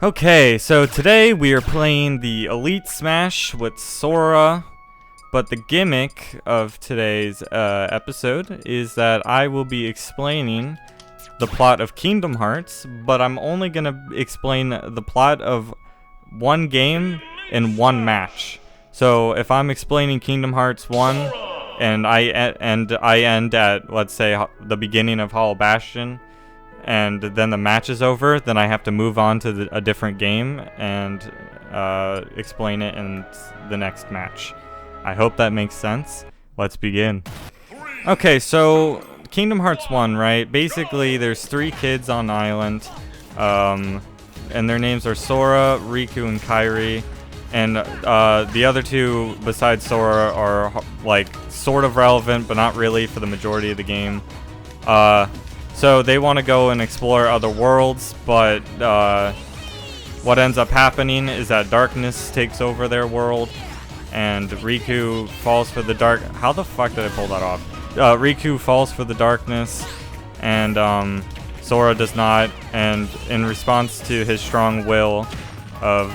Okay, so today we are playing the Elite Smash with Sora, but the gimmick of today's episode is that I will be explaining the plot of Kingdom Hearts, but I'm only going to explain the plot of one game in one match. So if I'm explaining Kingdom Hearts 1 and I end at, let's say, the beginning of Hollow Bastion, and then the match is over, then I have to move on to a different game and explain it in the next match. I hope that makes sense. Let's begin. Okay, so Kingdom Hearts 1, right? Basically, there's 3 kids on an island, and their names are Sora, Riku, and Kairi. And the other 2, besides Sora, are like sort of relevant, but not really for the majority of the game. So they want to go and explore other worlds, but what ends up happening is that darkness takes over their world, and Riku falls for the dark. How the fuck did I pull that off? Riku falls for the darkness, and Sora does not. And in response to his strong will of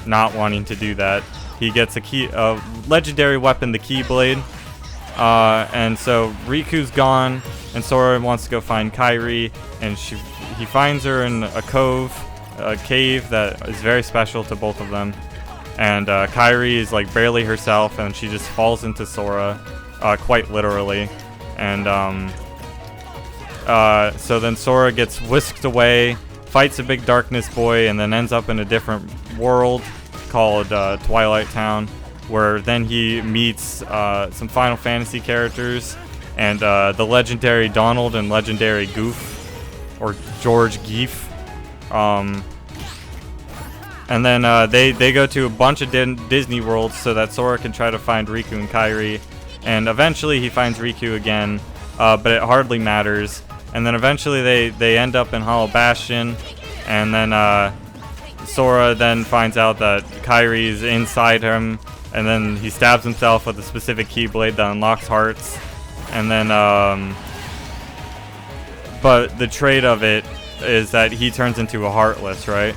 not wanting to do that, he gets a legendary weapon, the Keyblade. And so Riku's gone, and Sora wants to go find Kairi, and he finds her in a cave that is very special to both of them. And Kairi is like barely herself, and she just falls into Sora, quite literally. And so then Sora gets whisked away, fights a big darkness boy, and then ends up in a different world called Twilight Town, where then he meets some Final Fantasy characters, and the legendary Donald and legendary Goof, or George Geef. And then they go to a bunch of Disney worlds so that Sora can try to find Riku and Kairi. And eventually he finds Riku again, but it hardly matters. And then eventually they end up in Hollow Bastion, and then Sora then finds out that Kairi is inside him. And then he stabs himself with a specific Keyblade that unlocks hearts. And then, but the trait of it is that he turns into a Heartless, right?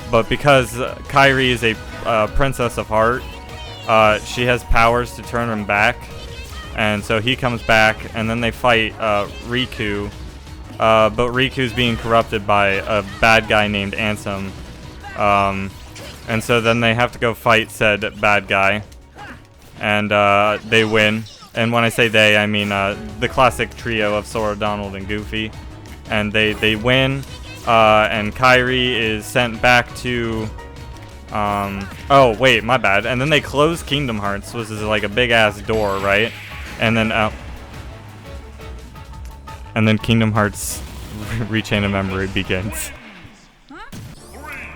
But because Kairi is a Princess of Heart, she has powers to turn him back. And so he comes back, and then they fight Riku. But Riku's being corrupted by a bad guy named Ansem. And so then they have to go fight said bad guy, and they win. And when I say they, I mean the classic trio of Sora, Donald, and Goofy. And they win, and Kairi is sent back to... oh, wait, my bad. And then they close Kingdom Hearts, which is like a big-ass door, right? And then Kingdom Hearts Rechain of Memory begins.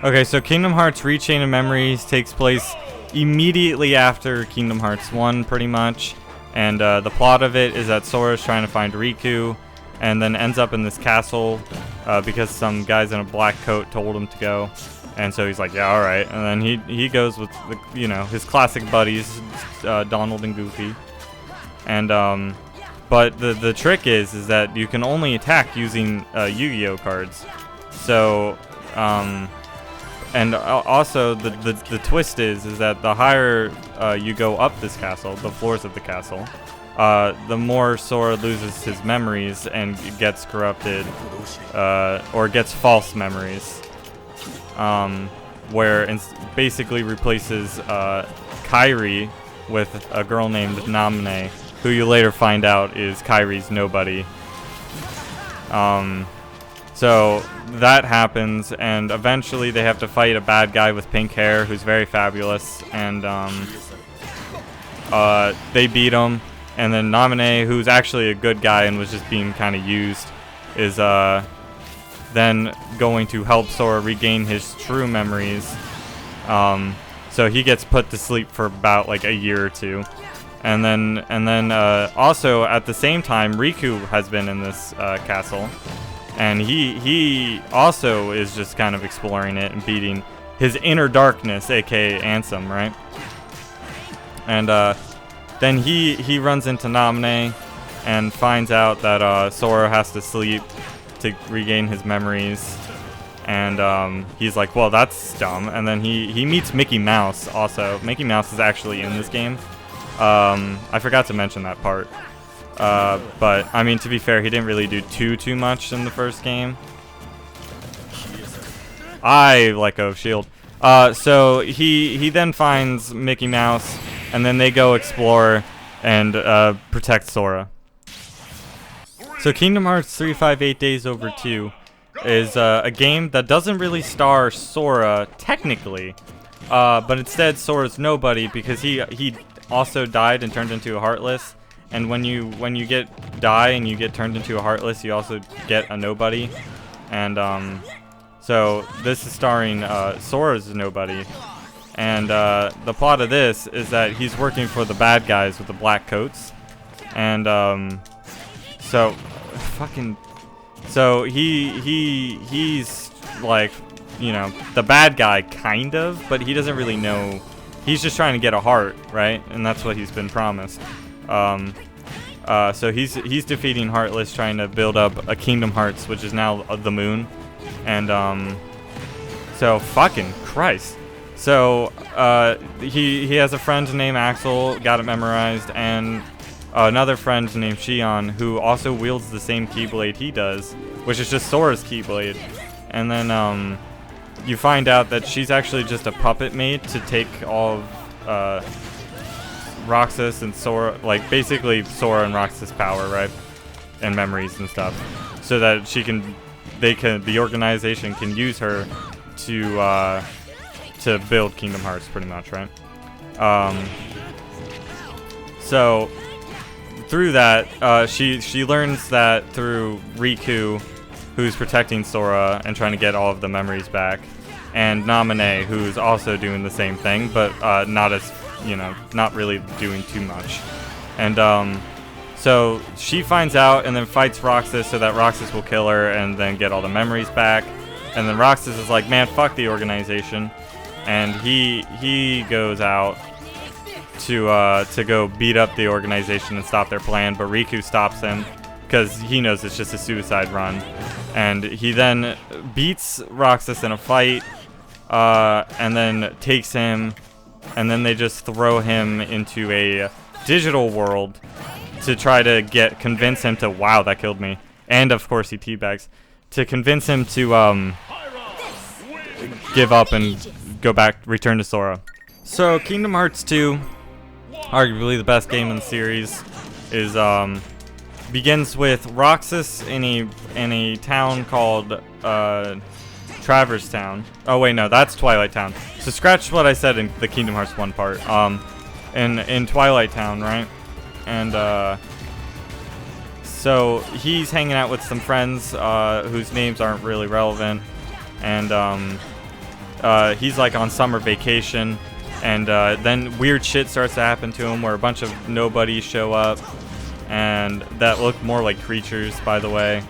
Okay, so Kingdom Hearts Rechain of Memories takes place immediately after Kingdom Hearts 1, pretty much. And the plot of it is that Sora is trying to find Riku, and then ends up in this castle because some guys in a black coat told him to go. And so he's like, yeah, alright. And then he goes with, his classic buddies, Donald and Goofy. And, but the trick is that you can only attack using Yu-Gi-Oh cards. So, and also, the twist is that the higher you go up this castle, the floors of the castle, the more Sora loses his memories and gets corrupted, or gets false memories, where it basically replaces Kairi with a girl named Namine, who you later find out is Kairi's nobody. So that happens, and eventually they have to fight a bad guy with pink hair who's very fabulous, and they beat him. And then Namine, who's actually a good guy and was just being kind of used, is then going to help Sora regain his true memories. So he gets put to sleep for about like a year or two. And then also at the same time, Riku has been in this castle. And he also is just kind of exploring it and beating his inner darkness, aka Ansem, right? And then he runs into Namine and finds out that Sora has to sleep to regain his memories. And he's like, well, that's dumb. And then he meets Mickey Mouse also. Mickey Mouse is actually in this game. I forgot to mention that part. But I mean, to be fair, he didn't really do too much in the first game. I let go of shield. So he then finds Mickey Mouse, and then they go explore and protect Sora. So Kingdom Hearts 358 Days Over 2 is a game that doesn't really star Sora technically, but instead Sora's nobody because he also died and turned into a Heartless. And when you die and you get turned into a Heartless, you also get a nobody. And so this is starring Sora's nobody. And the plot of this is that he's working for the bad guys with the black coats. And so he's like, you know, the bad guy kind of, but he doesn't really know. He's just trying to get a heart, right? And that's what he's been promised. So he's defeating Heartless, trying to build up a Kingdom Hearts, which is now the moon. And so fucking Christ. So he has a friend named Axel, got it memorized, and another friend named Shion, who also wields the same Keyblade he does, which is just Sora's Keyblade. And then you find out that she's actually just a puppet made to take all of Roxas and Sora, like basically Sora and Roxas' power, right, and memories and stuff, so that the organization can use her to build Kingdom Hearts, pretty much, right? So through that, she learns that through Riku, who's protecting Sora and trying to get all of the memories back, and Naminé, who's also doing the same thing, but not as, you know, not really doing too much. And so she finds out and then fights Roxas so that Roxas will kill her and then get all the memories back. And then Roxas is like, man, fuck the organization. And he goes out to go beat up the organization and stop their plan, but Riku stops him because he knows it's just a suicide run. And he then beats Roxas in a fight, and then takes him, and then they just throw him into a digital world to try to convince him to, wow, that killed me. And of course he teabags, to convince him to give up and return to Sora. So Kingdom Hearts 2, arguably the best game in the series, is begins with Roxas in a town called Traverse Town. Oh wait, no, that's Twilight Town. So scratch what I said in the Kingdom Hearts 1 part. In Twilight Town, right? And so he's hanging out with some friends whose names aren't really relevant, and he's like on summer vacation, and then weird shit starts to happen to him where a bunch of nobodies show up, and that look more like creatures, by the way.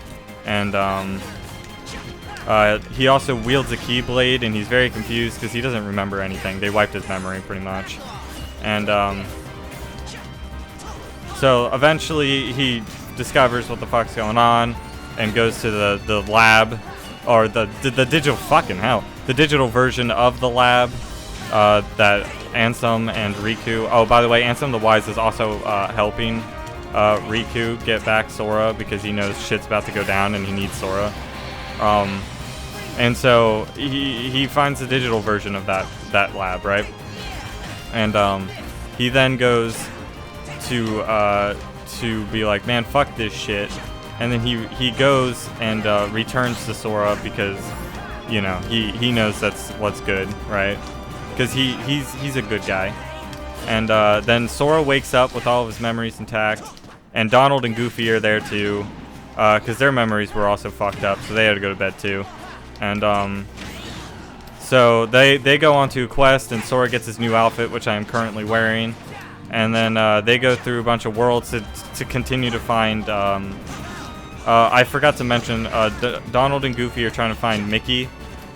And he also wields a Keyblade, and he's very confused because he doesn't remember anything. They wiped his memory pretty much. And so eventually he discovers what the fuck's going on and goes to the lab, or the digital, fucking hell, the digital version of the lab that Ansem and Riku. Oh, by the way, Ansem the Wise is also helping Riku get back Sora because he knows shit's about to go down and he needs Sora. And so he finds the digital version of that lab, right? And he then goes to be like, man, fuck this shit. And then he goes and returns to Sora because, you know, he knows that's what's good, right? Because he's a good guy. And then Sora wakes up with all of his memories intact, and Donald and Goofy are there too, because their memories were also fucked up, so they had to go to bed too. And so they go on to a quest, and Sora gets his new outfit, which I am currently wearing. And then they go through a bunch of worlds to continue to find. I forgot to mention, Donald and Goofy are trying to find Mickey,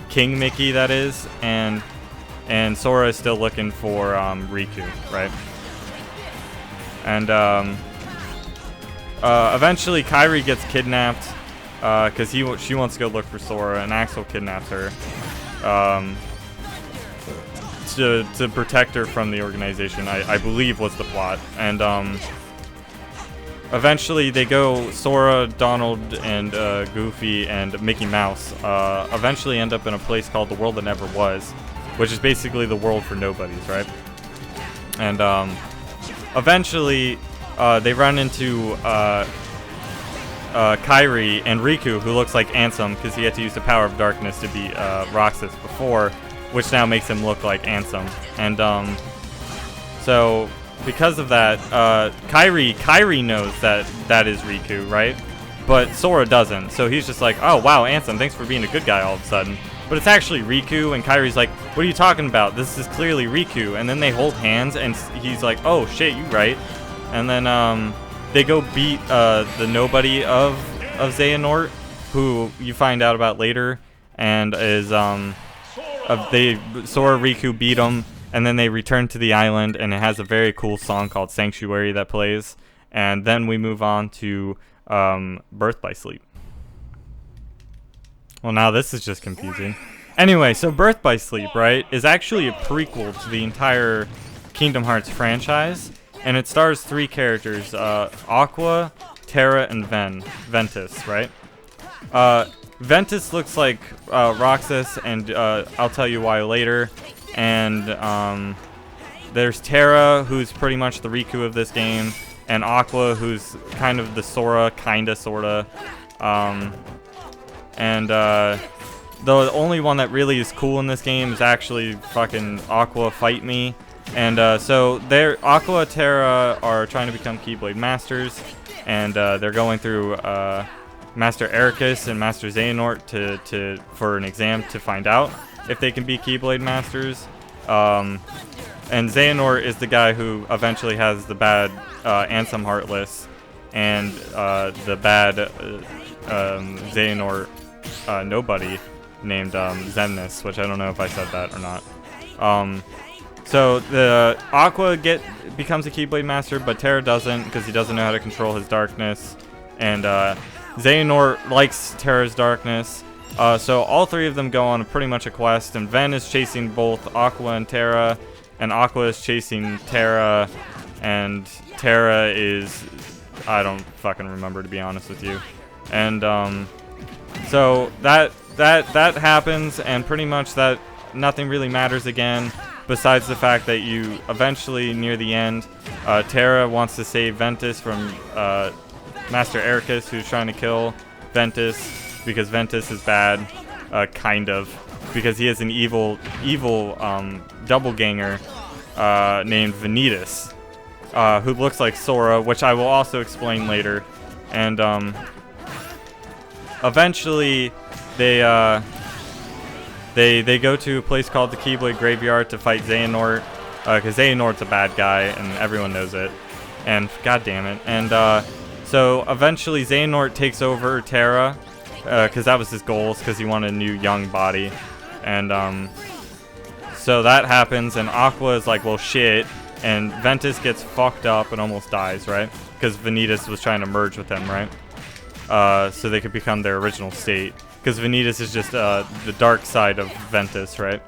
King Mickey, that is, and Sora is still looking for Riku, right? And eventually Kairi gets kidnapped, because she wants to go look for Sora, and Axel kidnaps her to protect her from the organization. I believe was the plot, and eventually they go. Sora, Donald, and Goofy and Mickey Mouse eventually end up in a place called the World That Never Was, which is basically the world for nobodies, right? And eventually they run into Kairi and Riku, who looks like Ansem because he had to use the power of darkness to beat Roxas before, which now makes him look like Ansem. And so because of that, Kairi knows that is Riku, right? But Sora doesn't. So he's just like, oh wow, Ansem, thanks for being a good guy all of a sudden. But it's actually Riku, and Kairi's like, what are you talking about? This is clearly Riku. And then they hold hands, and he's like, oh shit, you right. And then they go beat the nobody of Xehanort, who you find out about later, and is Sora, Riku beat him, and then they return to the island, and it has a very cool song called Sanctuary that plays, and then we move on to Birth by Sleep. Well, now this is just confusing. Anyway, so Birth by Sleep, right, is actually a prequel to the entire Kingdom Hearts franchise, and it stars 3 characters, Aqua, Terra, and Ventus, right? Ventus looks like Roxas, and I'll tell you why later. And there's Terra, who's pretty much the Riku of this game, and Aqua, who's kind of the Sora, kinda, sorta. And the only one that really is cool in this game is actually fucking Aqua Fight Me. And so Aqua, Terra are trying to become Keyblade Masters, and they're going through Master Ericus and Master Xehanort for an exam to find out if they can be Keyblade Masters. And Xehanort is the guy who eventually has the bad Ansem Heartless and the bad Xehanort nobody named Xemnas, which I don't know if I said that or not. So the Aqua becomes a Keyblade Master, but Terra doesn't because he doesn't know how to control his darkness. And Xehanort likes Terra's darkness. So all 3 of them go on pretty much a quest, and Ven is chasing both Aqua and Terra, and Aqua is chasing Terra, and Terra is... I don't fucking remember, to be honest with you. And so that happens, and pretty much that nothing really matters again, besides the fact that you eventually, near the end, Terra wants to save Ventus from Master Ericus, who's trying to kill Ventus, because Ventus is bad, kind of, because he has an evil doppelganger named Vanitas, who looks like Sora, which I will also explain later. And eventually they go to a place called the Keyblade Graveyard to fight Xehanort, because Xehanort's a bad guy and everyone knows it, and god damn it. And so eventually Xehanort takes over Terra, because that was his goals, because he wanted a new young body. And so that happens, and Aqua is like, well shit, and Ventus gets fucked up and almost dies, right? Because Vanitas was trying to merge with them, right? So they could become their original state. Because Vanitas is just the dark side of Ventus, right?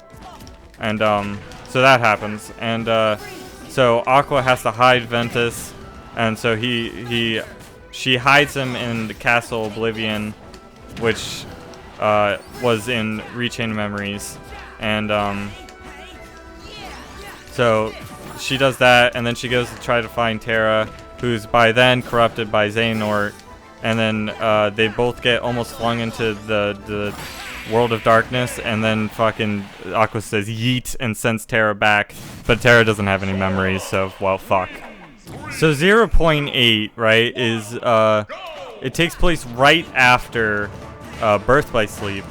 And so that happens, and so Aqua has to hide Ventus, and so she hides him in the Castle Oblivion, which was in Rechain Memories, and so she does that, and then she goes to try to find Terra, who's by then corrupted by Xehanort. And then they both get almost flung into the world of darkness, and then fucking Aqua says yeet and sends Terra back, but Terra doesn't have any memories, so well, fuck. So 0.8, right, is it takes place right after Birth by Sleep,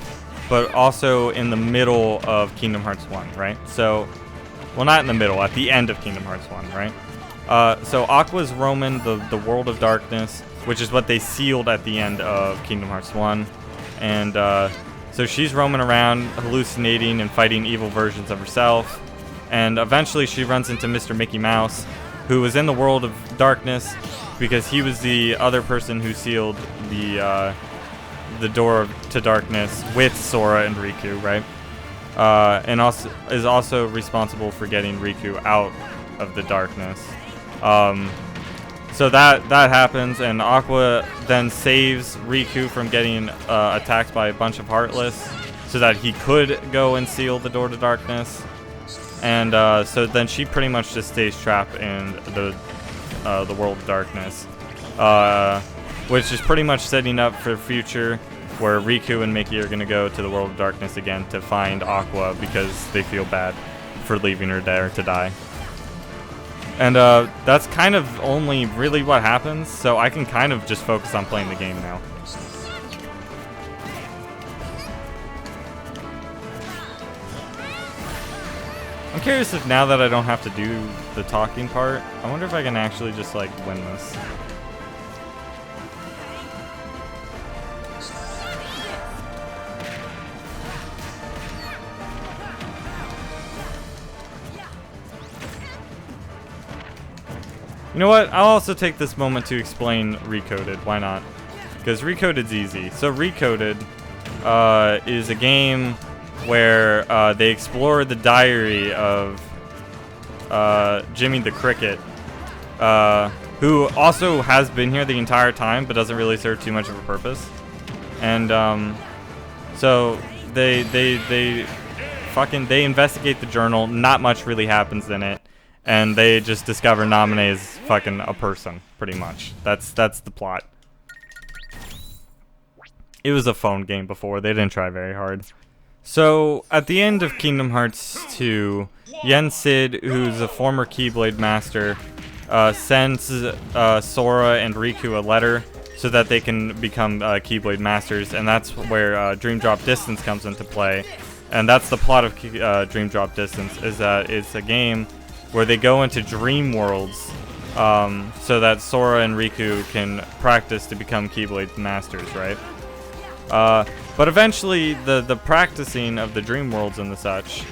but also in the middle of Kingdom Hearts 1, right? So, well, not in the middle, at the end of Kingdom Hearts 1, right? So Aqua's roaming the world of darkness, which is what they sealed at the end of Kingdom Hearts 1. And so she's roaming around, hallucinating and fighting evil versions of herself. And eventually she runs into Mr. Mickey Mouse, who was in the world of darkness because he was the other person who sealed the the door to darkness with Sora and Riku, right? And also is also responsible for getting Riku out of the darkness. So that happens, and Aqua then saves Riku from getting attacked by a bunch of Heartless, so that he could go and seal the door to darkness. And so then she pretty much just stays trapped in the world of darkness, which is pretty much setting up for the future where Riku and Mickey are gonna go to the world of darkness again to find Aqua because they feel bad for leaving her there to die. And that's kind of only really what happens, so I can kind of just focus on playing the game now. I'm curious if now that I don't have to do the talking part, I wonder if I can actually just like win this. You know what? I'll also take this moment to explain Recoded. Why not? Because Recoded's easy. So Recoded is a game where they explore the diary of Jimmy the Cricket, who also has been here the entire time but doesn't really serve too much of a purpose. And so they investigate the journal. Not much really happens in it. And they just discover Naminé is fucking a person, pretty much. That's the plot. It was a phone game before. They didn't try very hard. So, at the end of Kingdom Hearts 2, Yen Sid, who's a former Keyblade Master, sends Sora and Riku a letter so that they can become Keyblade Masters, and that's where Dream Drop Distance comes into play. And that's the plot of Dream Drop Distance, is that it's a game where they go into dream worlds so that Sora and Riku can practice to become Keyblade Masters, right? But eventually, the practicing of the dream worlds and the such,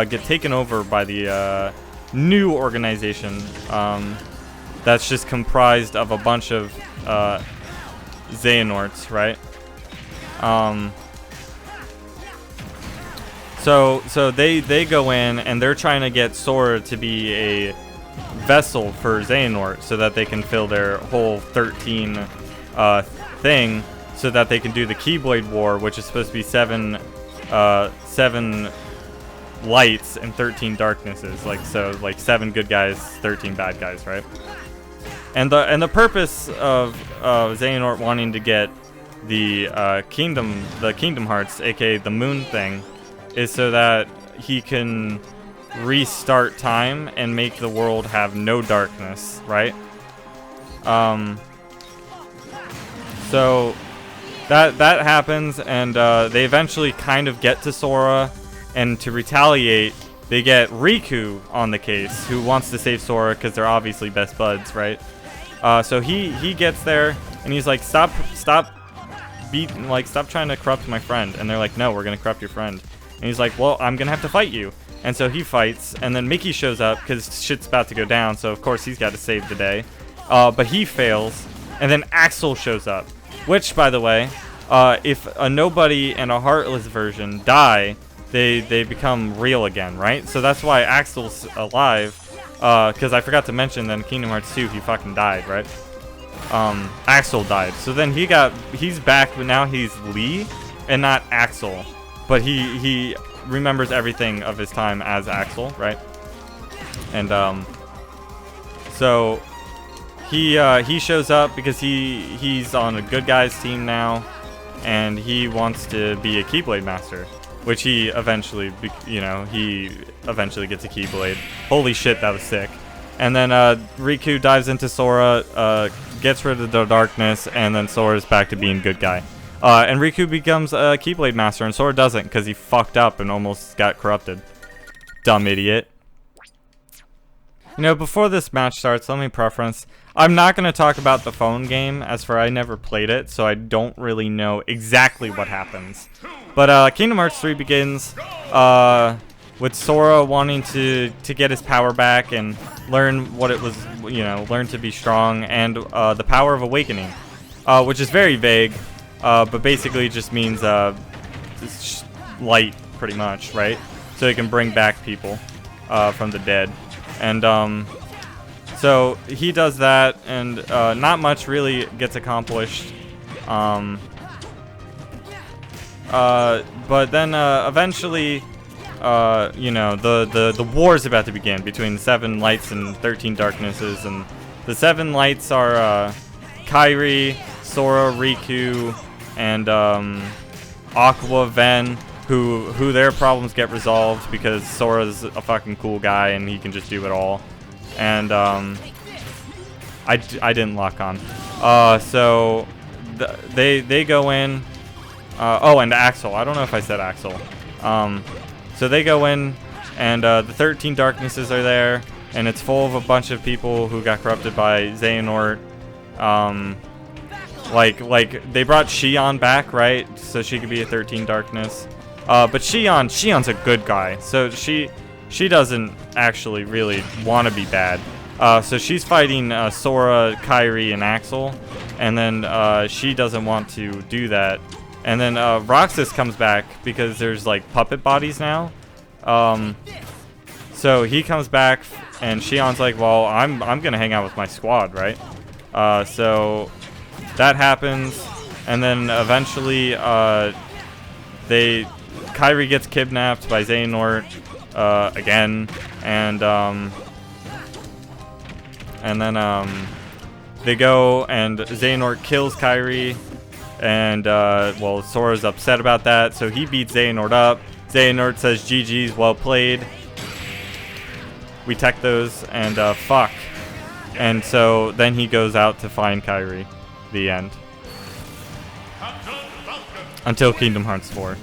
get taken over by the new organization that's just comprised of a bunch of Xehanorts, right? So they go in and they're trying to get Sora to be a vessel for Xehanort so that they can fill their whole 13 thing, so that they can do the Keyblade War, which is supposed to be 7 lights and 13 darknesses, like 7 good guys, 13 bad guys, right? And the purpose of Xehanort wanting to get the Kingdom Hearts, aka the Moon thing, is so that he can restart time and make the world have no darkness, right? So that happens, and they eventually kind of get to Sora, and to retaliate, they get Riku on the case, who wants to save Sora because they're obviously best buds, right? So he gets there, and he's like, stop trying to corrupt my friend. And they're like, no, we're gonna corrupt your friend. And he's like, well, I'm gonna have to fight you. And so he fights, and then Mickey shows up because shit's about to go down, so of course he's got to save the day. But he fails, and then Axel shows up. Which, by the way, if a Nobody and a Heartless version die, they become real again, right? So that's why Axel's alive, because I forgot to mention that in Kingdom Hearts 2 he fucking died, right? Axel died. So then he's back, but now he's Lee and not Axel. But he remembers everything of his time as Axel, right? And so he shows up because he's on a good guy's team now, and he wants to be a Keyblade Master, which he eventually gets a Keyblade. Holy shit, that was sick. And then Riku dives into Sora, gets rid of the darkness, and then Sora's back to being good guy. And Riku becomes a Keyblade Master, and Sora doesn't because he fucked up and almost got corrupted. Dumb idiot. You know, before this match starts, let me preference. I'm not going to talk about the phone game, as for I never played it, so I don't really know exactly what happens. But Kingdom Hearts 3 begins with Sora wanting to get his power back and learn what it was, learn to be strong, and the power of awakening. which is very vague, but basically just means it's light, pretty much, right? So he can bring back people from the dead. And so he does that, and not much really gets accomplished. But then eventually, you know, the war is about to begin between the 7 lights and 13 darknesses, and the 7 lights are Kairi, Sora, Riku, and Aqua, Ven, who their problems get resolved because Sora's a fucking cool guy and he can just do it all. And I didn't lock on. So they go in. Oh, and Axel. I don't know if I said Axel. So they go in, and the 13 darknesses are there, and it's full of a bunch of people who got corrupted by Xehanort. Like they brought Xion back, right? So she could be a 13 darkness. But Xion's a good guy, so she doesn't actually really want to be bad. So she's fighting Sora, Kairi, and Axel, and then she doesn't want to do that. And then Roxas comes back because there's like puppet bodies now. So he comes back, and Xion's like, well, I'm gonna hang out with my squad, right? So that happens, and then eventually Kairi gets kidnapped by Xehanort again, and then they go, and Xehanort kills Kairi. And, well, Sora's upset about that, so he beats Xehanort up. Xehanort says, GG's, well played. We tech those, and, fuck. And so then he goes out to find Kairi. The end. Until Kingdom Hearts 4.